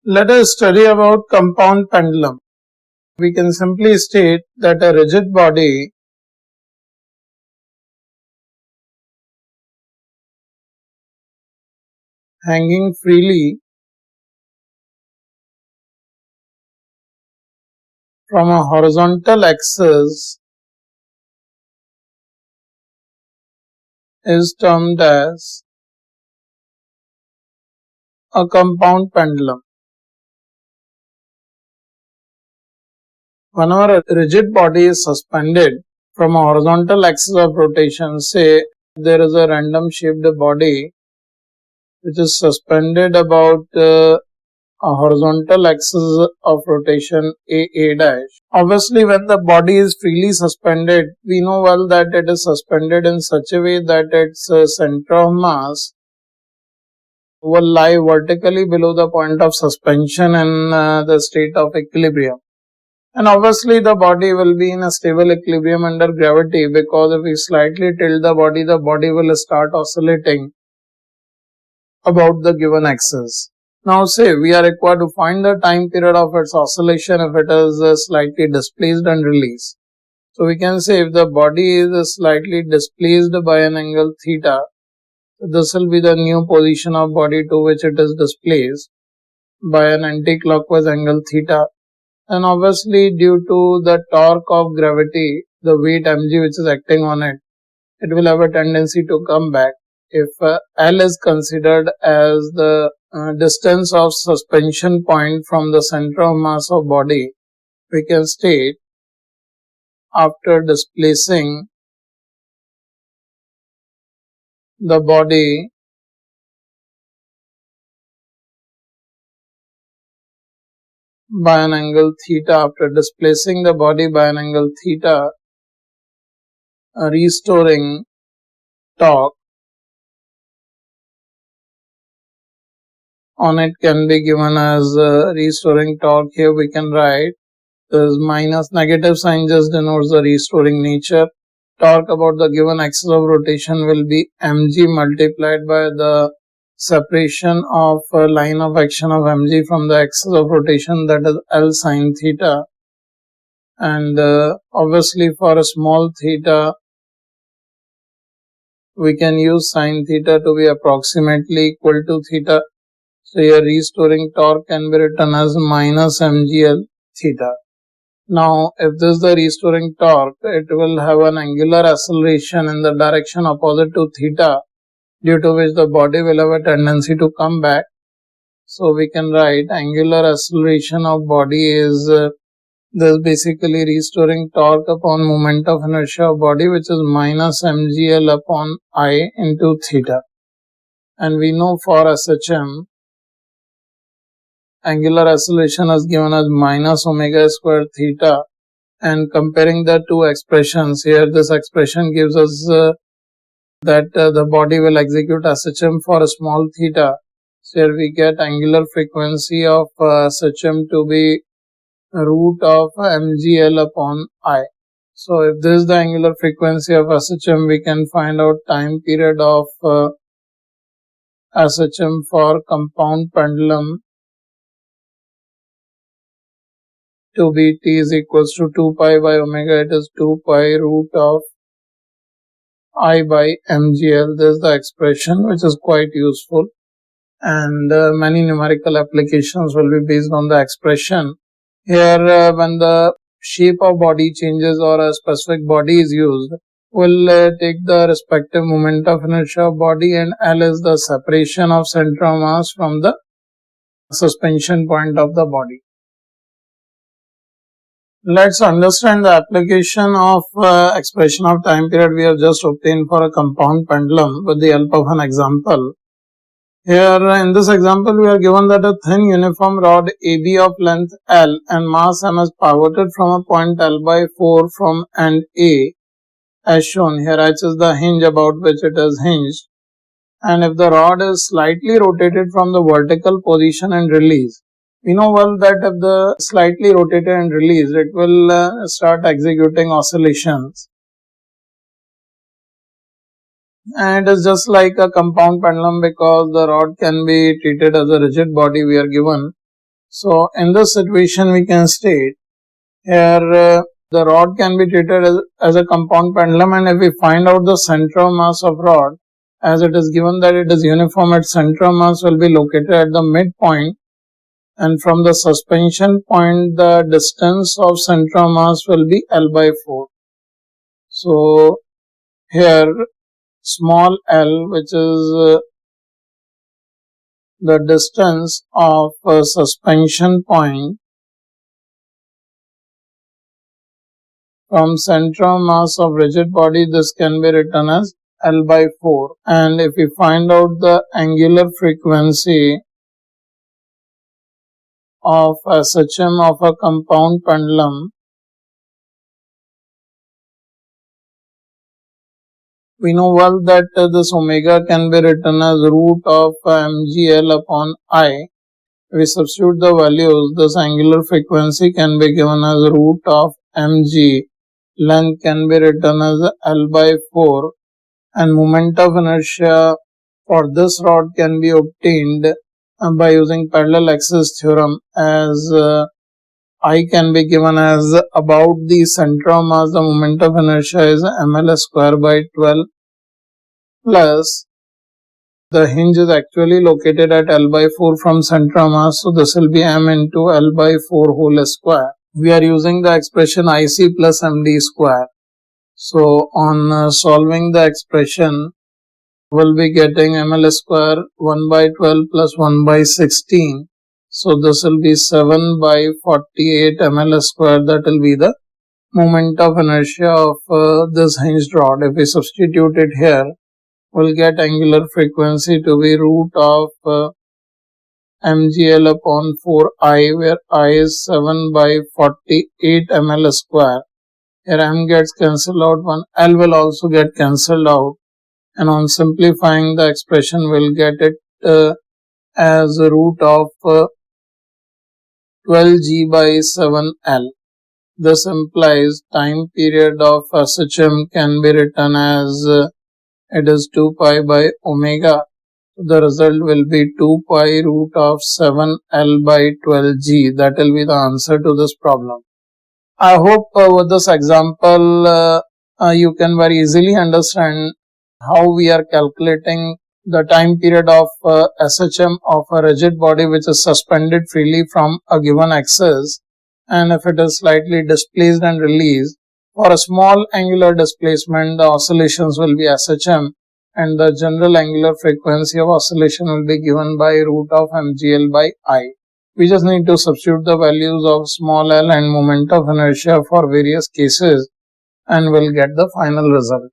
Let us study about compound pendulum. We can simply state that a rigid body hanging freely from a horizontal axis is termed as a compound pendulum. Whenever a rigid body is suspended from a horizontal axis of rotation, say there is a random shaped body which is suspended about a horizontal axis of rotation A dash. Obviously, when the body is freely suspended, we know well that it is suspended in such a way that its center of mass will lie vertically below the point of suspension in the state of equilibrium. And obviously the body will be in a stable equilibrium under gravity, because if we slightly tilt the body will start oscillating about the given axis. Now say we are required to find the time period of its oscillation if it is slightly displaced and released. So we can say if the body is slightly displaced by an angle theta, this will be the new position of body to which it is displaced by an anti-clockwise angle theta. And obviously due to the torque of gravity, the weight mg which is acting on it, it will have a tendency to come back. If L is considered as the distance of suspension point from the center of mass of body, we can state after displacing the body by an angle theta, restoring torque on it can be given as restoring torque. Here we can write this minus negative sign just denotes the restoring nature. Torque about the given axis of rotation will be mg multiplied by the separation of line of action of mg from the axis of rotation, that is L sin theta. And obviously for a small theta, we can use sin theta to be approximately equal to theta. So here restoring torque can be written as minus mgl theta. Now if this is the restoring torque, it will have an angular acceleration in the direction opposite to theta, due to which the body will have a tendency to come back. So we can write angular acceleration of body is this basically restoring torque upon moment of inertia of body, which is minus mgl upon I into theta. And we know for SHM, angular acceleration is given as minus omega square theta. And comparing the two expressions, here this expression gives us that the body will execute SHM for a small theta. So here we get angular frequency of SHM to be root of mgl upon I. So if this is the angular frequency of SHM, we can find out time period of SHM for compound pendulum to be t is equals to 2 pi by omega. It is 2 pi root of I by mgl. This is the expression which is quite useful, and many numerical applications will be based on the expression. Here when the shape of body changes or a specific body is used, we'll take the respective moment of inertia of body, and L is the separation of center of mass from the suspension point of the body. Let's understand the application of expression of time period we have just obtained for a compound pendulum with the help of an example. Here in this example, we are given that a thin uniform rod AB of length L and mass M is pivoted from a point L by 4 from end A as shown. Here H is the hinge about which it is hinged. And if the rod is slightly rotated from the vertical position and released, we know well that if the slightly rotated and released, it will start executing oscillations. And it is just like a compound pendulum, because the rod can be treated as a rigid body we are given. So in this situation we can state here the rod can be treated as a compound pendulum, and if we find out the center of mass of rod, as it is given that it is uniform at center of mass will be located at the midpoint, and from the suspension point the distance of center of mass will be L by 4. So here small l, which is the distance of a suspension point from center of mass of rigid body, this can be written as L by 4. And if we find out the angular frequency of SHM of a compound pendulum, we know well that this omega can be written as root of mgl upon I. We substitute the values, this angular frequency can be given as root of mg, length can be written as L by 4, and moment of inertia for this rod can be obtained by using parallel axis theorem, as I can be given as about the center of mass, the moment of inertia is ml square by 12 plus the hinge is actually located at L by 4 from center of mass, so this will be m into L by 4 whole square. We are using the expression IC plus MD square. So on solving the expression, we'll be getting ml square 1 by 12 plus 1 by 16. So this will be 7 by 48 ml square. That will be the moment of inertia of this hinged rod. If we substitute it here, we'll get angular frequency to be root of mgl upon 4I, where I is 7 by 48 ml square. Here m gets cancelled out, one L will also get cancelled out, and on simplifying the expression we'll get it as root of 12G by 7L. This implies time period of SHM can be written as it is 2 pi by omega. The result will be 2 pi root of 7L by 12G. That will be the answer to this problem. I hope with this example you can very easily understand how we are calculating the time period of SHM of a rigid body which is suspended freely from a given axis, and if it is slightly displaced and released. For a small angular displacement, the oscillations will be SHM, and the general angular frequency of oscillation will be given by root of mgl by I. We just need to substitute the values of small l and moment of inertia for various cases, and we'll get the final result.